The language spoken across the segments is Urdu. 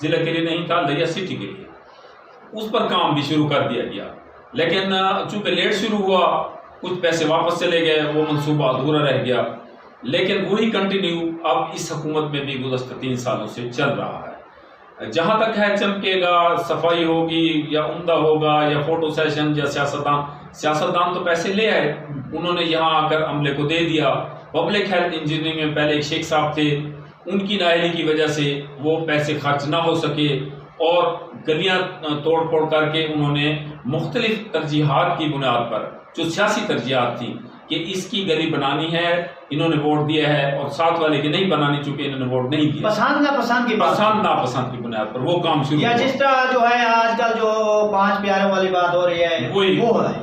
ضلع کے لیے نہیں تھا، لیا سٹی کے لیے، اس پر کام بھی شروع کر دیا گیا، لیکن چونکہ لیٹ شروع ہوا، کچھ پیسے واپس چلے گئے، وہ منصوبہ ادھورا رہ گیا، لیکن وہی کنٹینیو اب اس حکومت میں بھی گزشتہ 3 سالوں سے چل رہا ہے۔ جہاں تک ہے چمکے گا، صفائی ہوگی یا عمدہ ہوگا یا فوٹو سیشن یا سیاستدان تو پیسے لے آئے، انہوں نے یہاں آ کر عملے کو دے دیا۔ پبلک ہیلتھ انجینئرنگ میں پہلے ایک شیخ صاحب تھے، ان کی نااہلی کی وجہ سے وہ پیسے خرچ نہ ہو سکے اور گلیاں توڑ پھوڑ کر کے انہوں نے مختلف ترجیحات کی بنیاد پر، جو سیاسی ترجیحات تھیں کہ اس کی گلی بنانی ہے، انہوں نے ووٹ دیا ہے، اور ساتھ والے کی نہیں بنانی چونکہ انہوں نے ووٹ نہیں دیا، پسند ناپسند کی پسند ناپسند کی بنیاد پر وہ کام شروع یا ہوا۔ جس طرح جو ہے آج کل جو 5 پیاروں والی بات ہو رہی ہے وہی وہ ہے،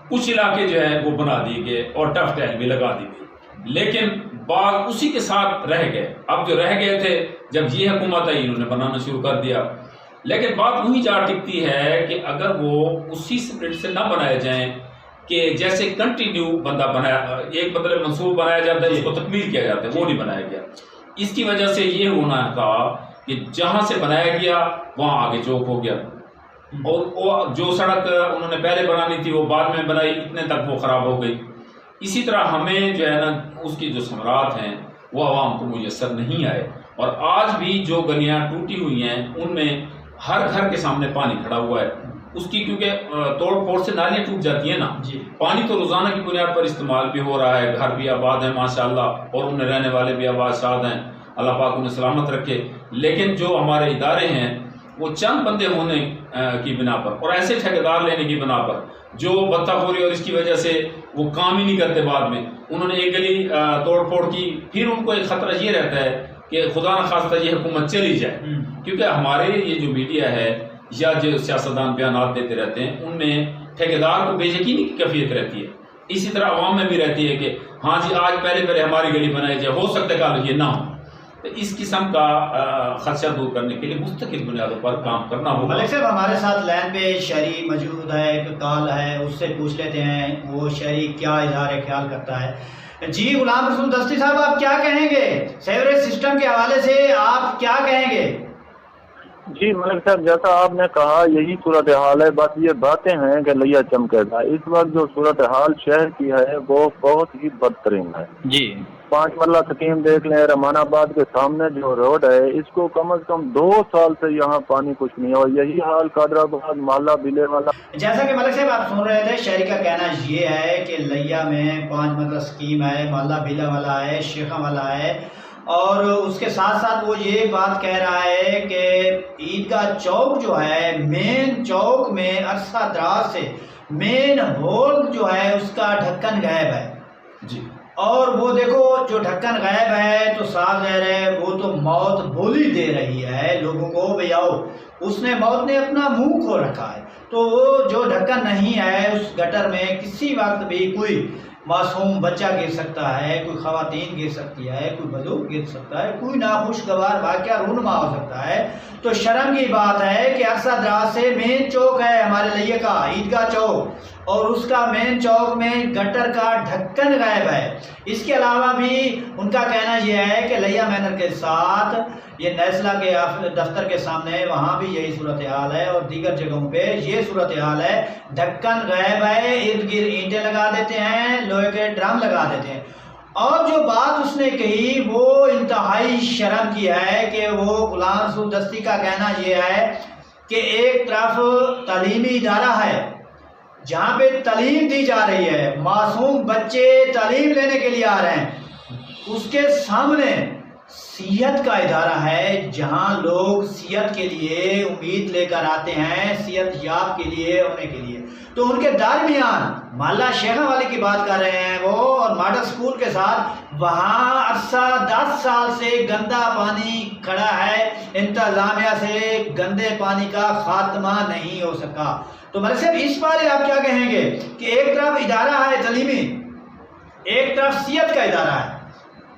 کچھ علاقے جو ہے وہ بنا دیے گئے اور ٹف ٹیگ بھی لگا دی گئی، لیکن بعض اسی کے ساتھ رہ گئے۔ اب جو رہ گئے تھے، جب یہ حکومت آئی انہوں نے بنانا شروع کر دیا، لیکن بات وہی جا ٹکتی ہے کہ اگر وہ اسی اسپرٹ سے نہ بنائے جائیں کہ جیسے کنٹینیو بندہ بنایا، ایک مطلب منصوبہ بنایا جاتا ہے، اس کو تکمیل کیا جاتا ہے، وہ نہیں بنایا گیا۔ اس کی وجہ سے یہ ہونا تھا کہ جہاں سے بنایا گیا وہاں آگے چوک ہو گیا، اور جو سڑک انہوں نے پہلے بنانی تھی وہ بعد میں بنائی، اتنے تک وہ خراب ہو گئی۔ اسی طرح ہمیں جو ہے نا اس کی جو ثمرات ہیں وہ عوام کو میسر نہیں آئے، اور آج بھی جو گلیاں ٹوٹی ہوئی ہیں ان میں ہر گھر کے سامنے پانی کھڑا ہوا ہے، اس کی کیونکہ توڑ پھوڑ سے نالیاں ٹوٹ جاتی ہیں نا، پانی تو روزانہ کی بنیاد پر استعمال بھی ہو رہا ہے، گھر بھی آباد ہیں ماشاءاللہ، اور ان میں رہنے والے بھی آباد شاد ہیں، اللہ پاک انہیں سلامت رکھے، لیکن جو ہمارے ادارے ہیں وہ چند بندے ہونے کی بنا پر اور ایسے ٹھیکیدار لینے کی بنا پر جو بدتخوری اور اس کی وجہ سے وہ کام ہی نہیں کرتے، بعد میں انہوں نے ایک گلی توڑ پھوڑ کی، پھر ان کو ایک خطرہ یہ رہتا ہے کہ خدا نخواستہ یہ حکومت چلی جائے، کیونکہ ہمارے یہ جو میڈیا ہے یا جو سیاستدان بیانات دیتے رہتے ہیں ان میں ٹھیکیدار کو بے یقینی کی کیفیت رہتی ہے، اسی طرح عوام میں بھی رہتی ہے کہ ہاں جی آج پہلے ہماری گلی بنائی جائے، ہو سکتا ہے کل یہ نہ ہو۔ تو اس قسم کا خدشہ دور کرنے کے لیے مستقل بنیادوں پر کام کرنا ہوگا۔ ملک صاحب ہمارے ساتھ لائن پہ شہری موجود ہے، ایک کال ہے، اس سے پوچھ لیتے ہیں وہ شہری کیا اظہار خیال کرتا ہے۔ جی غلام رسول دستی صاحب، آپ کیا کہیں گے سیوریج سسٹم کے حوالے سے، آپ کیا کہیں گے؟ جی ملک صاحب، جیسا آپ نے کہا یہی صورتحال ہے، بس یہ باتیں ہیں کہ لیا چمکے گا۔ اس وقت جو صورتحال شہر کی ہے وہ بہت ہی بدترین ہے جی۔ 5 مرلہ سکیم دیکھ لیں، رحمان آباد کے سامنے جو روڈ ہے اس کو کم از کم 2 سال سے یہاں پانی کچھ نہیں، اور یہی حال قادر آباد، محلہ بلے والا۔ جیسا کہ ملک صاحب آپ سن رہے تھے، شہری کا کہنا یہ ہے کہ لیا میں 5 مرلہ سکیم ہے، محلہ بلا والا ہے، شیخا والا ہے، اور اس کے ساتھ ساتھ وہ یہ بات کہہ رہا ہے کہ عیدگاہ چوک جو ہے، مین چوک میں عرصہ دراز سے مین ہول جو ہے اس کا ڈھکن غائب ہے جی، اور وہ دیکھو جو ڈھکن غائب ہے تو صاف ظاہر ہے وہ تو موت بولی دے رہی ہے لوگوں کو، بھئی آؤ، اس نے موت نے اپنا منہ کھول رکھا ہے، تو وہ جو ڈھکن نہیں ہے اس گٹر میں کسی وقت بھی کوئی معصوم بچہ گر سکتا ہے، کوئی خواتین گر سکتی ہے، کوئی بزرگ گر سکتا ہے، کوئی ناخوشگوار واقعہ رونما ہو سکتا ہے۔ تو شرم کی بات ہے کہ عرصہ دراز سے مین چوک ہے ہمارے لیے کا عیدگاہ چوک، اور اس کا مین چوک میں گٹر کا ڈھکن غائب ہے۔ اس کے علاوہ بھی ان کا کہنا یہ ہے کہ لیا مینر کے ساتھ یہ نیسلا کے دفتر کے سامنے وہاں بھی یہی صورتحال ہے، اور دیگر جگہوں پہ یہ صورتحال ہے، ڈھکن غائب ہے، ارد گرد اینٹیں لگا دیتے ہیں، لوہے کے ڈرم لگا دیتے ہیں۔ اور جو بات اس نے کہی وہ انتہائی شرم کی ہے کہ وہ غلام رسول دستی کا کہنا یہ ہے کہ ایک طرف تعلیمی ادارہ ہے جہاں پہ تعلیم دی جا رہی ہے، معصوم بچے تعلیم لینے کے لیے آ رہے ہیں، اس کے سامنے صحت کا ادارہ ہے جہاں لوگ صحت کے لیے امید لے کر آتے ہیں، صحت یاب کے لیے ہونے کے لیے، تو ان کے درمیان محلہ شیخا والے کی بات کر رہے ہیں وہ، اور ماڈل سکول کے ساتھ وہاں عرصہ 10 سال سے گندا پانی کھڑا ہے، انتظامیہ سے گندے پانی کا خاتمہ نہیں ہو سکا۔ تو ملک صاحب اس بارے آپ کیا کہیں گے کہ ایک طرف ادارہ ہے تعلیمی، ایک طرف صحت کا ادارہ ہے،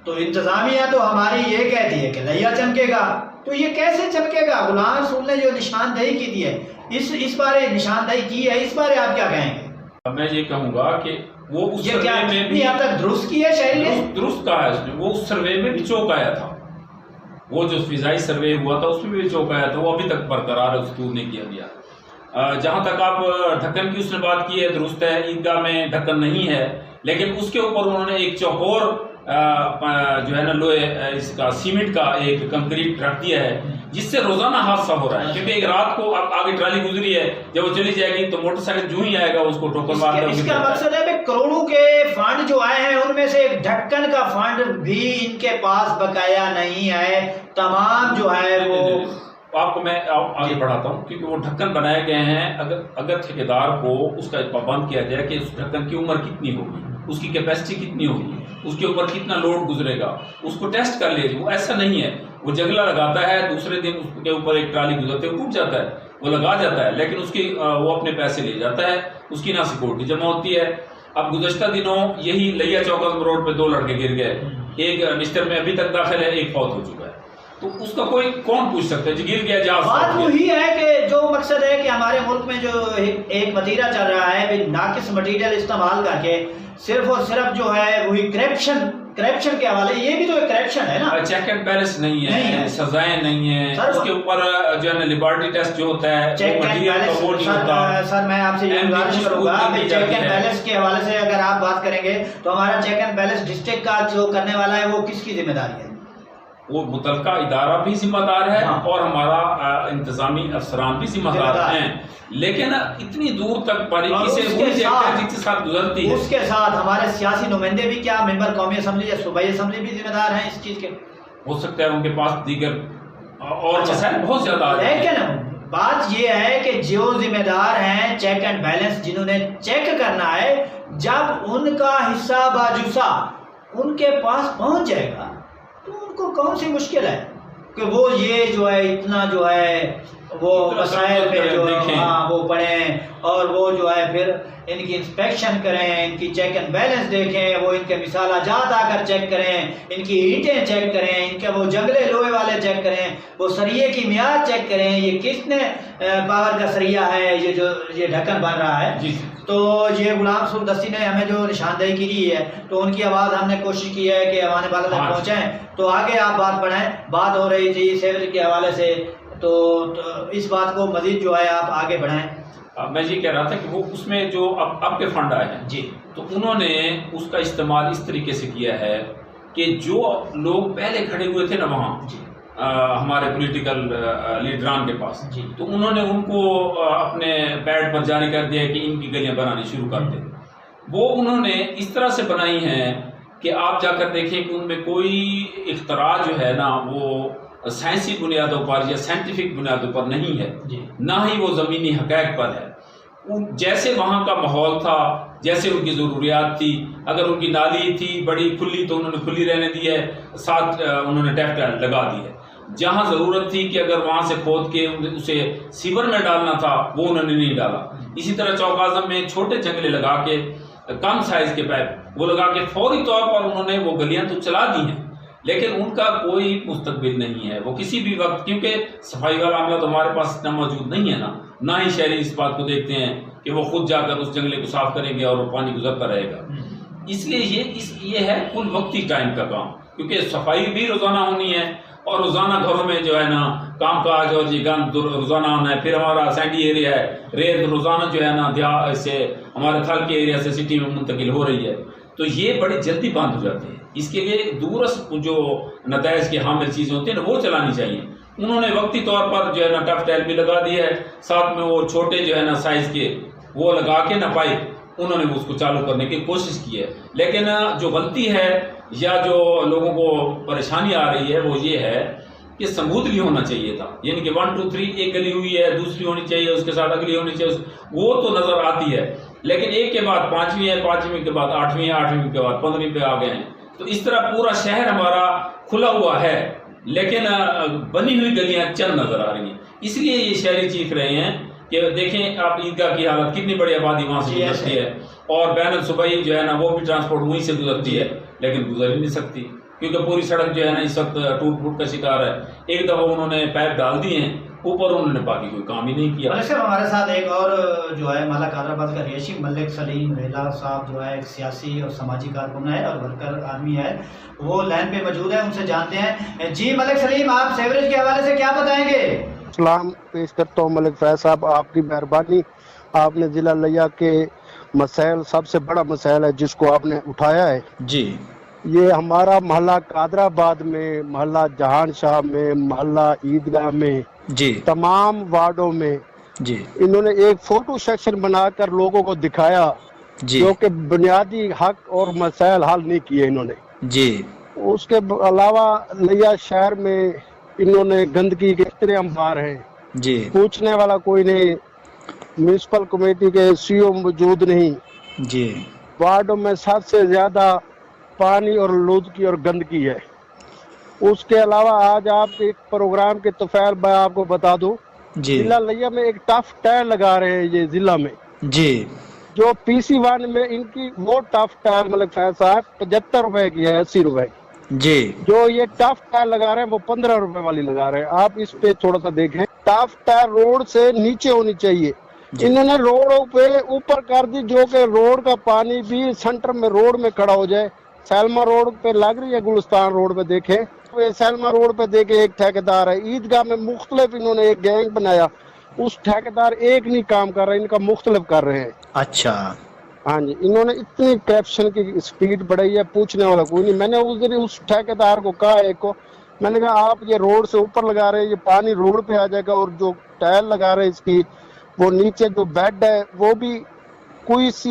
تو انتظامیہ تو ہماری یہ کہتی ہے کہ لیا چمکے گا، تو یہ کیسے چمکے گا؟ غلام رسول نے جو نشاندہی کی دی ہے، اس بارے نشاندہی کی ہے، اس بارے آپ کیا کہیں گے؟ میں یہ کہوں گا کہ وہ اس یہ کیا سروے میں بھی اب تک درست کی ہے شہری نے؟ درست کہا ہے اس نے، وہ اس سروے میں بھی چوک آیا تھا، وہ جو فضائی سروے ہوا تھا اس میں بھی چوک آیا تھا، وہ ابھی تک برقرار ہے، اس دور نہیں کیا گیا۔ جہاں تک آپ ڈھکن کی اس نے بات کی ہے، درست ہے، عیدگاہ میں ڈھکن نہیں ہے، لیکن اس کے اوپر انہوں نے ایک چوکور جو ہے نا لوہے اس کا سیمنٹ کا ایک کنکریٹ رکھ دیا ہے، جس سے روزانہ حادثہ ہو رہا ہے، کیونکہ ایک رات کو آگے ٹرالی گزری ہے، جب وہ چلی جائے گی تو موٹر سائیکل جو ہی آئے گا اس کو ٹوکر مار دے۔ اس کا مقصد ہے کہ کروڑوں کے فنڈ جو آئے ہیں ان میں سے ڈھکن کا فنڈ بھی ان کے پاس بقایا نہیں ہے، تمام جو ہے وہ آپ کو میں آگے بڑھاتا ہوں، کیونکہ وہ ڈھکن بنائے گئے ہیں، اگر ٹھیکیدار کو اس کا پابند کیا جائے کہ اس ڈھکن کی عمر کتنی ہوگی، اس کی کیپیسٹی کتنی ہوگی، اس کے اوپر کتنا لوڈ گزرے گا، اس کو ٹیسٹ کر لیجیے۔ وہ ایسا نہیں ہے، وہ جگلا لگاتا ہے، دوسرے دن اس کے اوپر ایک ٹرالی گزرتے ٹوٹ جاتا ہے، وہ لگا جاتا ہے، لیکن اس کی وہ اپنے پیسے لے جاتا ہے، اس کی نہ سیکورٹی جمع ہوتی ہے۔ اب گزشتہ دنوں یہی لیا چوک روڈ پہ 2 لڑکے گر گئے، ایک بستر میں ابھی تک داخل ہے، ایک فوت ہو چکا ہے، تو اس کا کوئی کون پوچھ سکتا ہے جو گر گیا جہاز؟ بات وہی ہے کہ جو مقصد ہے کہ ہمارے ملک میں جو ایک وتیرہ چل رہا ہے بھی ناقص مٹیریل استعمال کر کے صرف اور صرف جو ہے وہی کرپشن کے حوالے، یہ بھی تو ایک کرپشن ہے نا، چیک اینڈ بیلنس نہیں ہے، سزائیں نہیں ہیں، اس کے اوپر جو ہے نا لیبارٹی ٹیسٹ جو ہوتا ہے چیک اینڈ بیلنس۔ سر میں آپ سے یہ گزارش کروں گا کہ چیک اینڈ بیلنس کے حوالے سے اگر آپ بات کریں گے تو ہمارا چیک اینڈ بیلنس ڈسٹرکٹ کا جو کرنے والا ہے وہ کس کی ذمہ داری ہے؟ وہ متعلقہ ادارہ بھی ذمہ دار ہے اور ہمارا انتظامی افسران بھی ذمہ دار ہیں، لیکن اتنی دور تک باریکی سے جس کے ساتھ گزرتی ہے، اس کے ساتھ ہمارے سیاسی نمائندے بھی، کیا ممبر قومی اسمبلی یا صوبائی اسمبلی بھی ذمہ دار ہیں اس چیز کے؟ ہو سکتا ہے ان کے پاس دیگر اور مسائل بہت زیادہ، لیکن بات یہ ہے کہ جو ذمہ دار ہیں چیک اینڈ بیلنس، جنہوں نے چیک کرنا ہے، جب ان کا حصہ باجوسا ان کے پاس پہنچ جائے گا تو ان کو کون سی مشکل ہے کہ وہ یہ جو ہے اتنا جو ہے وہ مسائل پہ جو وہ پڑھیں اور وہ جو ہے پھر ان کی انسپیکشن کریں، ان کی چیک اینڈ بیلنس دیکھیں، وہ ان کے مثالہ جات آ کر چیک کریں، ان کی اینٹیں چیک کریں، ان کے وہ جنگلے لوہے والے چیک کریں، وہ سریے کی میعاد چیک کریں، یہ کس نے پاور کا سریہ ہے یہ جو یہ ڈھکن بن رہا ہے۔ تو یہ غلام رسول دستی نے ہمیں جو نشاندہی کی ہے تو ان کی آواز ہم نے کوشش کی ہے کہ ہمارے بات تک پہنچائیں، تو آگے آپ بات بڑھائیں۔ بات ہو رہی تھی سیوریج کے حوالے سے، تو اس بات کو مزید جو ہے آپ آگے بڑھائیں۔ میں یہ کہہ رہا تھا کہ وہ اس میں جو اب کے فنڈ آئے ہیں جی، تو انہوں نے اس کا استعمال اس طریقے سے کیا ہے کہ جو لوگ پہلے کھڑے ہوئے تھے نا وہاں ہمارے پولیٹیکل لیڈران کے پاس، تو انہوں نے ان کو اپنے پیڈ پر جاری کر دیا کہ ان کی گلیاں بنانی شروع کر دیں۔ وہ انہوں نے اس طرح سے بنائی ہیں کہ آپ جا کر دیکھیں کہ ان میں کوئی اختراع جو ہے نا وہ سائنسی بنیادوں پر یا سائنٹیفک بنیادوں پر نہیں ہے، نہ ہی وہ زمینی حقائق پر ہے۔ جیسے وہاں کا ماحول تھا، جیسے ان کی ضروریات تھی، اگر ان کی نالی تھی بڑی کھلی تو انہوں نے کھلی رہنے دی ہے، ساتھ انہوں نے ٹیپ لگا دی ہے۔ جہاں ضرورت تھی کہ اگر وہاں سے کھود کے اسے سیور میں ڈالنا تھا وہ انہوں نے نہیں ڈالا۔ اسی طرح چوک اعظم میں چھوٹے جنگلے لگا کے، کم سائز کے پائپ وہ لگا کے فوری طور پر انہوں نے وہ گلیاں تو چلا دی ہیں، لیکن ان کا کوئی مستقبل نہیں ہے۔ وہ کسی بھی وقت، کیونکہ صفائی والا عملہ تو ہمارے پاس اتنا موجود نہیں ہے نا، نہ ہی شہری اس بات کو دیکھتے ہیں کہ وہ خود جا کر اس جنگلے کو صاف کریں گے اور وہ پانی گزرتا رہے گا۔ اس لیے یہ ہے کل وقتی ٹائم کا کام، کیونکہ صفائی بھی روزانہ ہونی ہے اور روزانہ گھروں میں جو ہے نا کام کاج اور یہ گند روزانہ آنا ہے۔ پھر ہمارا سینڈی ایریا ہے، ریت روزانہ جو ہے نا سے ہمارے تھل کے ایریا سے سٹی میں منتقل ہو رہی ہے، تو یہ بڑی جلدی بند ہو جاتی ہے۔ اس کے لیے دورس جو نتائج کے حامل چیزیں ہوتی ہیں نا وہ چلانی چاہیے۔ انہوں نے وقتی طور پر جو ہے نا ٹف ٹائل بھی لگا دی ہے، ساتھ میں وہ چھوٹے جو ہے نا سائز کے وہ لگا کے نا پائپ انہوں نے اس کو چالو کرنے کی کوشش کی ہے۔ لیکن جو غلطی ہے یا جو لوگوں کو پریشانی آ رہی ہے وہ یہ ہے کہ سمودلی ہونا چاہیے تھا، یعنی کہ 1 2 3 ایک گلی ہوئی ہے، دوسری ہونی چاہیے، اس کے ساتھ اگلی ہونی چاہیے، وہ تو نظر آتی ہے، لیکن ایک کے بعد 5ویں ہے، 5ویں کے بعد 8ویں ہے، 8ویں کے بعد 15ویں پہ آ گئے ہیں۔ تو اس طرح پورا شہر ہمارا کھلا ہوا ہے، لیکن بنی ہوئی گلیاں چند نظر آ رہی ہیں۔ اس لیے یہ شہری چیخ رہے ہیں کہ دیکھیں آپ عیدگاہ کی حالت، کتنی بڑی آبادی وہاں سے گزرتی ہے اور بین الصوبائی جو ہے نا وہ بھی ٹرانسپورٹ وہیں سے گزرتی ہے، لیکن گزر ہی نہیں سکتی کیونکہ پوری سڑک جو ہے نا اس وقت ٹوٹ پھوٹ کا شکار ہے۔ ایک دفعہ انہوں نے پائپ ڈال دیے ہیں اوپر انہوں نے باقی کوئی کام ہی نہیں کیا۔ ملک صاحب ہمارے ساتھ ایک اور جو ہے مالا قادرآباد کا رہائشی ملک سلیم ریلا صاحب جو ہے ایک سیاسی اور سماجی کارکن ہے اور ورکر آدمی ہے، وہ لائن پہ موجود ہے، ان سے جانتے ہیں۔ جی ملک سلیم، آپ سیوریج کے حوالے سے کیا بتائیں گے؟ سلام پیش کرتا ہوں ملک فیض صاحب، آپ کی مہربانی، آپ نے ضلع لیا کے مسائل، سب سے بڑا مسائل ہے جس کو آپ نے اٹھایا ہے جی، یہ ہمارا محلہ قادرآباد میں، محلہ جہان شاہ میں، محلہ عیدگاہ میں، جی تمام وارڈوں میں جی انہوں نے ایک فوٹو سیکشن بنا کر لوگوں کو دکھایا جی جو کہ بنیادی حق اور مسائل حل نہیں کیے انہوں نے۔ جی اس کے علاوہ لیا شہر میں انہوں نے گندگی کے اتنے انبار ہیں، جی پوچھنے والا کوئی نہیں، میونسپل کمیٹی کے سی او موجود نہیں، جی وارڈوں میں سب سے زیادہ پانی اور آلودگی اور گندگی ہے۔ اس کے علاوہ آج آپ کے ایک پروگرام کے توفیل میں آپ کو بتا دوں، جی ضلع لیا میں ایک ٹف ٹائر لگا رہے ہیں یہ ضلع میں، جی جو پی سی 1 میں ان کی وہ ٹف ٹائر ملک فیض صاحب 75 روپے کی ہے، 80 روپے کی، جی جو یہ ٹف ٹائر لگا رہے ہیں وہ 15 روپے والی لگا رہے ہیں۔ آپ اس پہ تھوڑا سا دیکھیں، ٹف ٹائر روڈ سے نیچے ہونی چاہیے، انہوں نے روڈوں پہ اوپر کر دی، جو کہ روڈ کا پانی بھی سینٹر میں روڈ میں کھڑا ہو جائے۔ سیلما روڈ پہ لگ رہی ہے، گلستان روڈ پہ دیکھیں، سیلما روڈ پہ دیکھیں ایک ٹھیکیدار ہے، عیدگاہ میں مختلف انہوں نے ایک گینگ بنایا، اس ٹھیکیدار ایک نہیں کام کر رہے، ان کا مختلف کر رہے ہیں۔ اچھا، ہاں جی، انہوں نے اتنی کرپشن کی سپیڈ بڑھائی ہے، پوچھنے والا کوئی نہیں۔ میں نے اس دن اس ٹھیکیدار کو کہا، ایک کو میں نے کہا آپ یہ روڈ سے اوپر لگا رہے ہیں، یہ پانی روڈ پہ آ جائے گا، اور جو ٹائر لگا رہے ہیں اس کی، وہ نیچے جو بیڈ ہے وہ بھی کوئی سی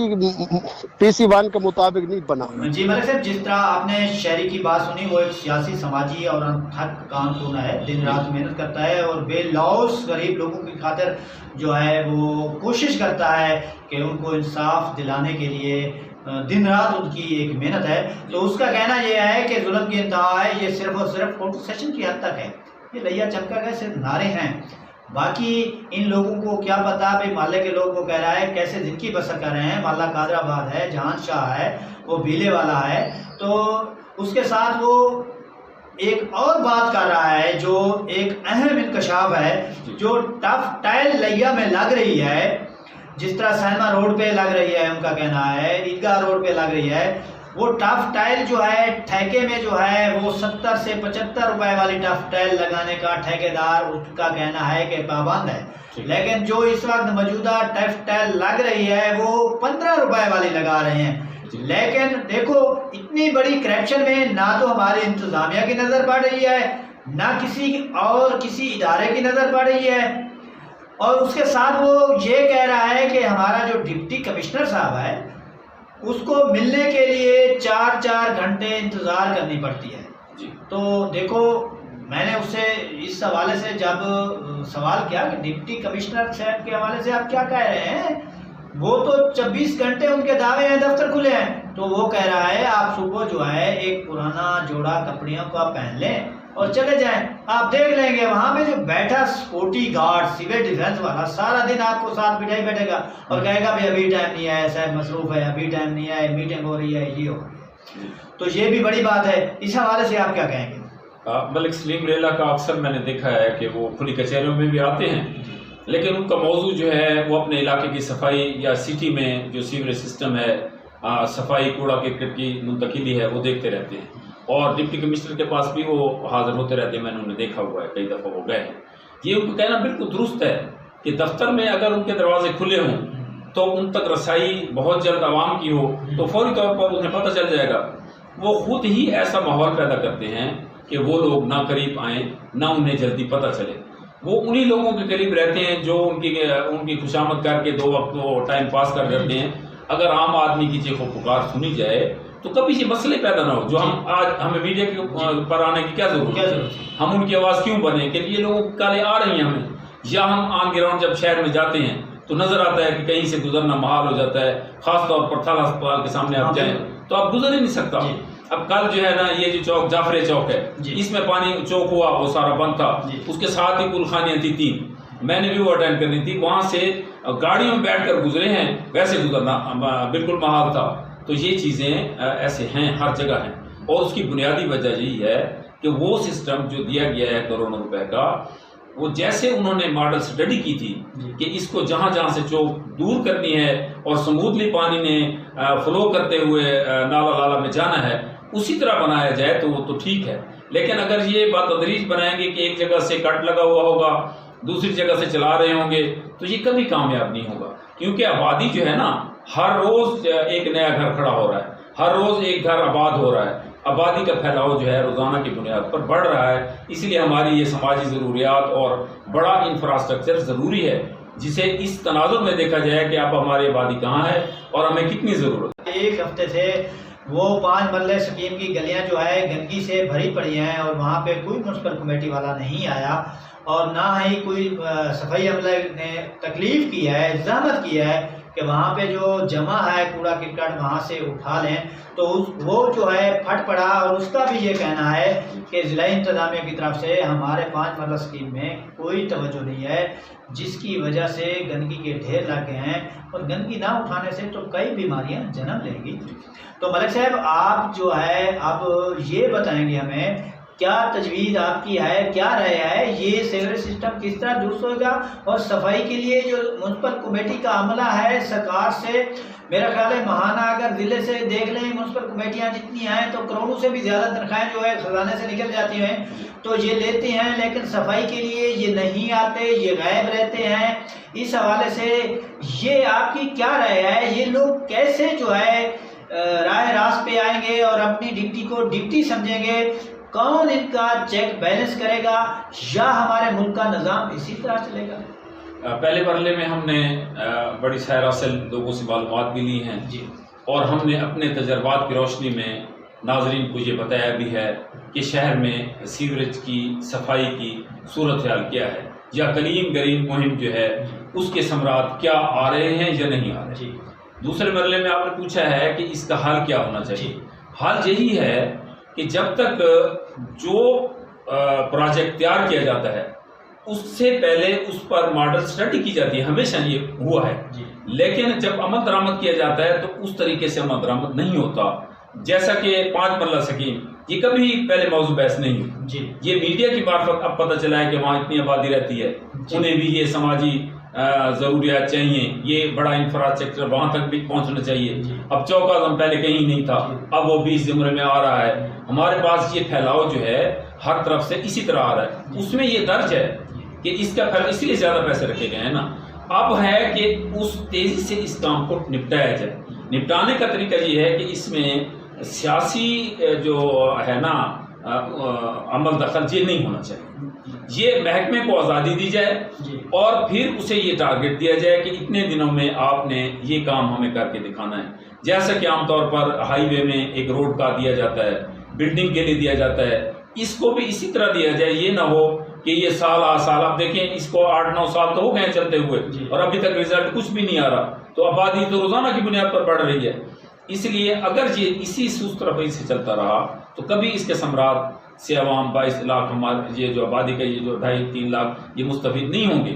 پی سی 1 کے مطابق نہیں بنا۔ جی ملک صاحب، جس طرح آپ نے شہری کی بات سنی، وہ ایک سیاسی سماجی اور انتھک کارکن ہے، دن رات محنت کرتا ہے اور بے لوث غریب لوگوں کی خاطر جو ہے وہ کوشش کرتا ہے کہ ان کو انصاف دلانے کے لیے دن رات ان کی ایک محنت ہے۔ تو اس کا کہنا یہ ہے کہ ظلم کی انتہا ہے، یہ صرف اور صرف فوٹو سیشن کی حد تک ہے، یہ لیا چمکا گئے صرف نعرے ہیں، باقی ان لوگوں کو کیا پتا۔ بھائی محلے کے لوگ وہ کہہ رہا ہے کیسے زندگی بسر کر رہے ہیں، محلہ قادرآباد ہے، جہان شاہ ہے، وہ بیلے والا ہے، تو اس کے ساتھ وہ ایک اور بات کر رہا ہے جو ایک اہم انکشاف ہے، جو ٹف ٹائل لیا میں لگ رہی ہے، جس طرح سینما روڈ پہ لگ رہی ہے، ان کا کہنا ہے عیدگاہ روڈ پہ لگ رہی ہے، وہ ٹف ٹائل جو ہے ٹھیکے میں جو ہے وہ 70 سے 75 روپے والی ٹف ٹائل لگانے کا ٹھیکیدار اس کا کہنا ہے کہ پابند ہے، لیکن جو اس وقت موجودہ ٹف ٹائل لگ رہی ہے وہ 15 روپے والی لگا رہے ہیں۔ لیکن دیکھو اتنی بڑی کرپشن میں نہ تو ہماری انتظامیہ کی نظر پڑ رہی ہے، نہ کسی ادارے کی نظر پڑ رہی ہے، اور اس کے ساتھ وہ یہ کہہ رہا ہے کہ ہمارا جو ڈپٹی کمشنر صاحب ہے اس کو ملنے کے لیے 4 گھنٹے انتظار کرنی پڑتی ہے۔ تو دیکھو، میں نے اس سے اس حوالے سے جب سوال کیا کہ ڈپٹی کمشنر صاحب کے حوالے سے آپ کیا کہہ رہے ہیں، وہ تو 24 گھنٹے ان کے دعوے ہیں، دفتر کھلے ہیں، تو وہ کہہ رہا ہے آپ صبح جو ہے ایک پرانا جوڑا کپڑیوں کو آپ پہن لیں اور چلے جائیں، آپ دیکھ لیں گے وہاں پہ جو بیٹھا سیکورٹی گارڈ سول ڈیفنس والا سارا دن آپ کو ساتھ بٹھائی بیٹھے گا اور کہے گا بھائی ابھی ٹائم نہیں ہے، صاحب مصروف ہے، ابھی ٹائم نہیں ہے، میٹنگ ہو رہی ہے، یہ ہو رہی ہے۔ تو یہ بھی بڑی بات ہے، اس حوالے سے آپ کیا کہیں گے؟ ملک سلیم ریلا کا اکثر میں نے دیکھا ہے کہ وہ کھلی کچہریوں میں بھی آتے ہیں، لیکن ان کا موضوع جو ہے وہ اپنے علاقے کی صفائی یا سٹی میں جو سیوریج سسٹم ہے، صفائی کوڑا کرکٹ کی منتقلی ہے، وہ دیکھتے رہتے ہیں، اور ڈپٹی کمشنر کے پاس بھی وہ حاضر ہوتے رہتے ہیں، میں نے انہیں دیکھا ہوا ہے، کئی دفعہ وہ گئے ہیں۔ یہ ان کا کہنا بالکل درست ہے کہ دفتر میں اگر ان کے دروازے کھلے ہوں تو ان تک رسائی بہت جلد عوام کی ہو تو فوری طور پر انہیں پتہ چل جائے گا۔ وہ خود ہی ایسا ماحول پیدا کرتے ہیں کہ وہ لوگ نہ قریب آئیں نہ انہیں جلدی پتہ چلے، وہ انہی لوگوں کے قریب رہتے ہیں جو ان کی خوشامد کر کے 2 وقت وہ ٹائم پاس کر دیتے ہیں۔ اگر عام آدمی کی چیخ و پکار سنی جائے تو کبھی یہ مسئلے پیدا نہ ہو، جو ہمیں میڈیا کے پر آنے کی کیا ضرورت ہے، ہم ان کی آواز کیوں بنیں کہ یہ لوگوں کی کالیں آ رہی ہیں ہمیں، یا ہم آن گراؤنڈ جب شہر میں جاتے ہیں تو نظر آتا ہے کہ کہیں سے گزرنا محال ہو جاتا ہے، خاص طور پر تھال ہسپتال کے سامنے آپ جائیں تو آپ گزر ہی نہیں سکتا۔ اب کل جو ہے نا یہ جو چوک جعفر چوک ہے، اس میں پانی چوک ہوا، وہ سارا بند تھا، اس کے ساتھ ہی کلخانیاں تھی 3، میں نے بھی وہ اٹینڈ کرنی تھی، وہاں سے گاڑیوں میں بیٹھ کر گزرے ہیں، ویسے گزرنا بالکل محال تھا۔ تو یہ چیزیں ایسے ہیں، ہر جگہ ہیں، اور اس کی بنیادی وجہ یہی ہے کہ وہ سسٹم جو دیا گیا ہے کروڑوں روپے کا، وہ جیسے انہوں نے ماڈل اسٹڈی کی تھی کہ اس کو جہاں جہاں سے چوک دور کرنی ہے اور سموتھلی پانی نے فلو کرتے ہوئے نالا لالا میں جانا ہے، اسی طرح بنایا جائے تو وہ تو ٹھیک ہے. لیکن اگر یہ بات تدریج بنائیں گے کہ ایک جگہ سے کٹ لگا ہوا ہوگا، دوسری جگہ سے چلا رہے ہوں گے، تو یہ کبھی کامیاب نہیں ہوگا. کیونکہ آبادی جو ہے نا، ہر روز ایک نیا گھر کھڑا ہو رہا ہے، ہر روز ایک گھر آباد ہو رہا ہے. آبادی کا پھیلاؤ جو ہے روزانہ کی بنیاد پر بڑھ رہا ہے. اس لیے ہماری یہ سماجی ضروریات اور بڑا انفراسٹرکچر ضروری ہے، جسے اس تناظر میں دیکھا جائے کہ اب ہماری آبادی کہاں ہے اور ہمیں کتنی ضرورت ہے. ایک ہفتے سے وہ 5 مرلے سکیم کی گلیاں جو ہے گندگی سے بھری پڑی ہیں، اور وہاں پہ کوئی میونسپل کمیٹی والا نہیں آیا، اور نہ ہی کوئی صفائی عملہ نے تکلیف کی ہے، زحمت کی ہے کہ وہاں پہ جو جمع ہے کوڑا کرکٹ وہاں سے اٹھا لیں. تو وہ جو ہے پھٹ پڑا، اور اس کا بھی یہ کہنا ہے کہ ضلع انتظامیہ کی طرف سے ہمارے 5 مرلہ سکیم میں کوئی توجہ نہیں ہے، جس کی وجہ سے گندگی کے ڈھیر لگ گئے ہیں، اور گندگی نہ اٹھانے سے تو کئی بیماریاں جنم لیں گی. تو ملک صاحب، آپ جو ہے اب یہ بتائیں گے ہمیں کیا تجویز آپ کی ہے، کیا رائے ہے، یہ سیوریج سسٹم کس طرح درست ہوگا، اور صفائی کے لیے جو میونسپل کمیٹی کا عملہ ہے سرکار سے، میرا خیال ہے ماہانہ اگر ضلع سے دیکھ لیں میونسپل کمیٹیاں جتنی ہیں تو کروڑوں سے بھی زیادہ تنخواہیں جو ہے خزانے سے نکل جاتی ہیں، تو یہ لیتے ہیں لیکن صفائی کے لیے یہ نہیں آتے، یہ غائب رہتے ہیں. اس حوالے سے یہ آپ کی کیا رائے ہے، یہ لوگ کیسے جو ہے راہ راست پہ آئیں گے اور اپنی ڈیوٹی کو ڈیوٹی سمجھیں گے؟ کون ان کا چیک بیلنس کرے گا، یا ہمارے ملک کا نظام اسی طرح چلے گا؟ پہلے مرحلے میں ہم نے بڑی سیر اصل لوگوں سے معلومات بھی لی ہیں، اور ہم نے اپنے تجربات کی روشنی میں ناظرین کو یہ بتایا بھی ہے کہ شہر میں سیوریج کی صفائی کی صورتحال کیا ہے، یا کلیم گرین مہم جو ہے اس کے ثمرات کیا آ رہے ہیں یا نہیں آ رہے. دوسرے مرحلے میں آپ نے پوچھا ہے کہ اس کا حل کیا ہونا چاہیے. حل یہی ہے کہ جب تک جو پروجیکٹ تیار کیا جاتا ہے اس سے پہلے اس پر ماڈل سٹڈی کی جاتی ہے، ہمیشہ یہ ہوا ہے. لیکن جب عمل درآمد کیا جاتا ہے تو اس طریقے سے عمل درآمد نہیں ہوتا. جیسا کہ 5 مرلہ سکیم یہ کبھی پہلے موضوع بحث نہیں ہوئی. یہ میڈیا کی معرفت اب پتہ چلا ہے کہ وہاں اتنی آبادی رہتی ہے، انہیں بھی یہ سماجی ضروریات چاہیے، یہ بڑا انفراسٹرکچر وہاں تک بھی پہنچنا چاہیے. اب چوک اعظم پہلے کہیں نہیں تھا، اب وہ بھی اس زمرے میں آ رہا ہے. ہمارے پاس یہ پھیلاؤ جو ہے ہر طرف سے اسی طرح آ رہا ہے. اس میں یہ درج ہے کہ اس کا پھیلاؤ اس لیے زیادہ پیسے رکھے گئے ہیں نا. اب ہے کہ اس تیزی سے اس کام کو نپٹایا جائے. نپٹانے کا طریقہ یہ ہے کہ اس میں سیاسی جو ہے نا عمل دخل یہ نہیں ہونا چاہیے. یہ محکمے کو آزادی دی جائے اور پھر اسے یہ ٹارگٹ دیا جائے کہ اتنے دنوں میں آپ نے یہ کام ہمیں کر کے دکھانا ہے. جیسا کہ عام طور پر ہائی وے میں ایک روڈ کا دیا جاتا ہے، بلڈنگ کے لیے دیا جاتا ہے، اس کو بھی اسی طرح دیا جائے. یہ نہ ہو کہ یہ سال آپ دیکھیں اس کو 8-9 سال تو ہو گئے چلتے ہوئے اور ابھی تک رزلٹ کچھ بھی نہیں آ رہا. تو آبادی تو روزانہ کی بنیاد پر بڑھ رہی ہے. اس لیے اگر یہ اسی سست روی سے چلتا رہا تو کبھی اس کے ثمرات سے عوام 22 لاکھ ہمارے یہ جو آبادی کا یہ جو 2.5-3 لاکھ یہ مستفید نہیں ہوں گے.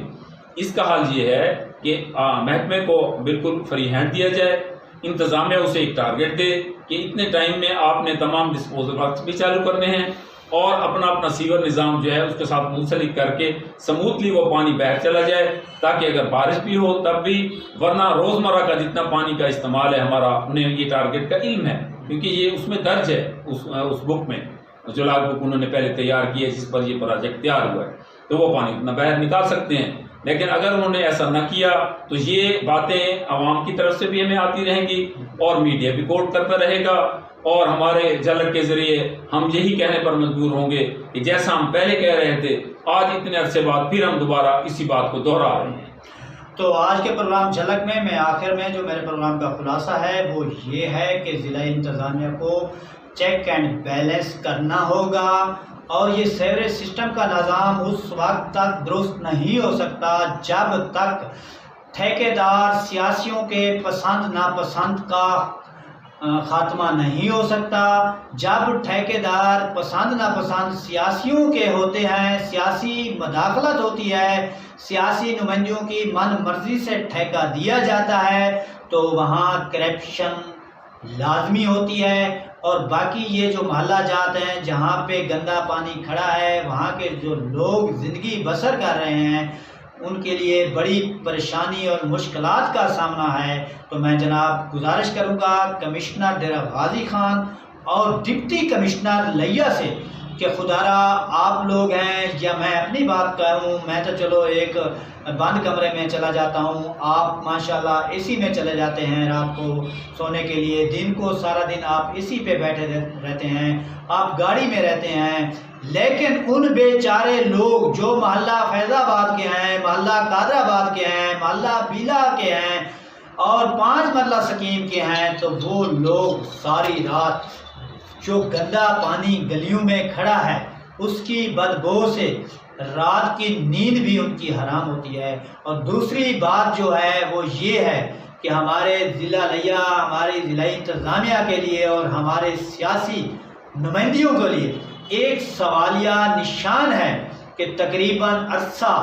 اس کا حل یہ ہے کہ محکمے کو بالکل فری ہینڈ دیا جائے. انتظامیہ اسے ایک ٹارگٹ دے کہ اتنے ٹائم میں آپ نے تمام ڈسپوزل ورکس بھی چالو کرنے ہیں اور اپنا سیور نظام جو ہے اس کے ساتھ منسلک کر کے سموتھلی وہ پانی باہر چلا جائے، تاکہ اگر بارش بھی ہو تب بھی، ورنہ روزمرہ کا جتنا پانی کا استعمال ہے ہمارا، انہیں یہ ٹارگٹ کا علم ہے کیونکہ یہ اس میں درج ہے اس بک میں جو لاگ بک انہوں نے پہلے تیار کی ہے جس پر یہ پروجیکٹ تیار ہوا ہے، تو وہ پانی اتنا باہر نکال سکتے ہیں. لیکن اگر انہوں نے ایسا نہ کیا تو یہ باتیں عوام کی طرف سے بھی ہمیں آتی رہیں گی اور میڈیا بھی کوٹ کرتا رہے گا، اور ہمارے جھلک کے ذریعے ہم یہی کہنے پر مجبور ہوں گے کہ جیسا ہم پہلے کہہ رہے تھے آج اتنے عرصے بعد پھر ہم دوبارہ اسی بات کو دہرا رہے ہیں. تو آج کے پروگرام جھلک میں آخر میں جو میرے پروگرام کا خلاصہ ہے وہ یہ ہے کہ ضلع انتظامیہ کو چیک اینڈ بیلنس کرنا ہوگا، اور یہ سیوریج سسٹم کا نظام اس وقت تک درست نہیں ہو سکتا جب تک ٹھیکیدار سیاسیوں کے پسند ناپسند کا خاتمہ نہیں ہو سکتا. جب ٹھیکیدار پسند ناپسند سیاسیوں کے ہوتے ہیں، سیاسی مداخلت ہوتی ہے، سیاسی نمائندوں کی من مرضی سے ٹھیکہ دیا جاتا ہے، تو وہاں کرپشن لازمی ہوتی ہے، اور باقی یہ جو محلہ جات ہیں جہاں پہ گندا پانی کھڑا ہے، وہاں کے جو لوگ زندگی بسر کر رہے ہیں ان کے لیے بڑی پریشانی اور مشکلات کا سامنا ہے۔ تو میں جناب گزارش کروں گا کمشنر ڈیرہ غازی خان اور ڈپٹی کمشنر لیا سے کہ خدارا آپ لوگ ہیں یا میں اپنی بات کہوں، میں تو چلو ایک بند کمرے میں چلا جاتا ہوں، آپ ماشاءاللہ اے سی میں چلے جاتے ہیں رات کو سونے کے لیے، دن کو سارا دن آپ اے سی پہ بیٹھے رہتے ہیں، آپ گاڑی میں رہتے ہیں، لیکن ان بیچارے لوگ جو محلہ فیض آباد کے ہیں، محلہ قادر آباد کے ہیں، محلہ بیلا کے ہیں اور 5 مرلہ سکیم کے ہیں، تو وہ لوگ ساری رات جو گندا پانی گلیوں میں کھڑا ہے اس کی بدبو سے رات کی نیند بھی ان کی حرام ہوتی ہے۔ اور دوسری بات جو ہے وہ یہ ہے کہ ہمارے ضلع لیا، ہماری ضلعی انتظامیہ کے لیے اور ہمارے سیاسی نمائندیوں کے لیے ایک سوالیہ نشان ہے کہ تقریباً عرصہ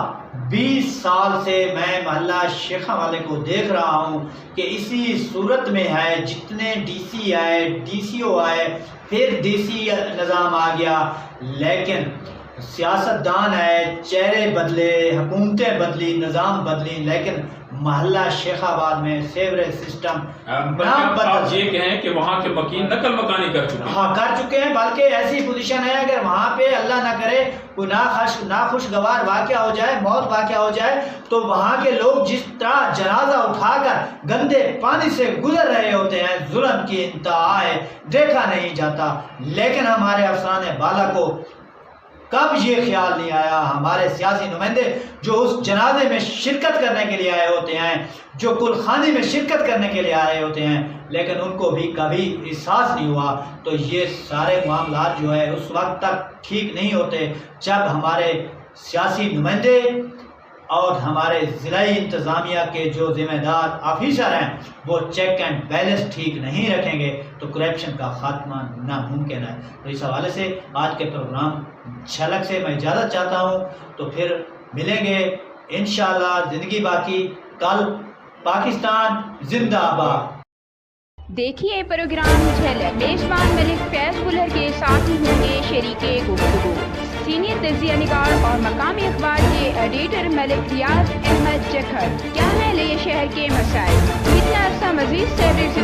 20 سال سے میں محلہ شیخہ والے کو دیکھ رہا ہوں کہ اسی صورت میں ہے، جتنے ڈی سی آئے، ڈی سی او آئے، پھر ڈی سی نظام آ گیا، لیکن سیاستدان ہے، چہرے بدلے، حکومتیں بدلی، نظام بدلی، لیکن محلہ شیخ آباد میں سیوریج سسٹم آپ یہ کہیں کہ وہاں کے مکین نقل مکانی کر چکے ہیں؟ ہاں کر چکے ہیں، بلکہ ایسی پوزیشن ہے اگر وہاں پہ اللہ نہ کرے کوئی ناخوشگوار واقعہ ہو جائے، موت واقعہ ہو جائے، تو وہاں کے لوگ جس طرح جنازہ اٹھا کر گندے پانی سے گزر رہے ہوتے ہیں، ظلم کی انتہا ہے، دیکھا نہیں جاتا۔ لیکن ہمارے افسران بالا کو کب یہ خیال نہیں آیا، ہمارے سیاسی نمائندے جو اس جنازے میں شرکت کرنے کے لیے آئے ہوتے ہیں، جو کلخانی میں شرکت کرنے کے لیے آئے ہوتے ہیں، لیکن ان کو بھی کبھی احساس نہیں ہوا۔ تو یہ سارے معاملات جو ہے اس وقت تک ٹھیک نہیں ہوتے جب ہمارے سیاسی نمائندے اور ہمارے ضلعی انتظامیہ کے جو ذمہ دار آفیسر ہیں وہ چیک اینڈ بیلنس ٹھیک نہیں رکھیں گے تو کرپشن کا خاتمہ ناممکن ہے۔ تو اس حوالے سے آج کے پروگرام جھلک سے میں اجازت چاہتا ہوں، تو پھر ملیں گے انشاءاللہ، زندگی باقی، کل پاکستان زندہ آباد۔ دیکھیے پروگرام جھلک، میزبان ملک فیض گلر کے ساتھ ہی ہوں گے شریک گفتگو، سینئر تجزیہ نگار اور مقامی اخبار کے ایڈیٹر ملک ریاض احمد جکھر۔ کیا ہے لیے شہر کے مسائل، کتنا عرصہ مزید سیوریج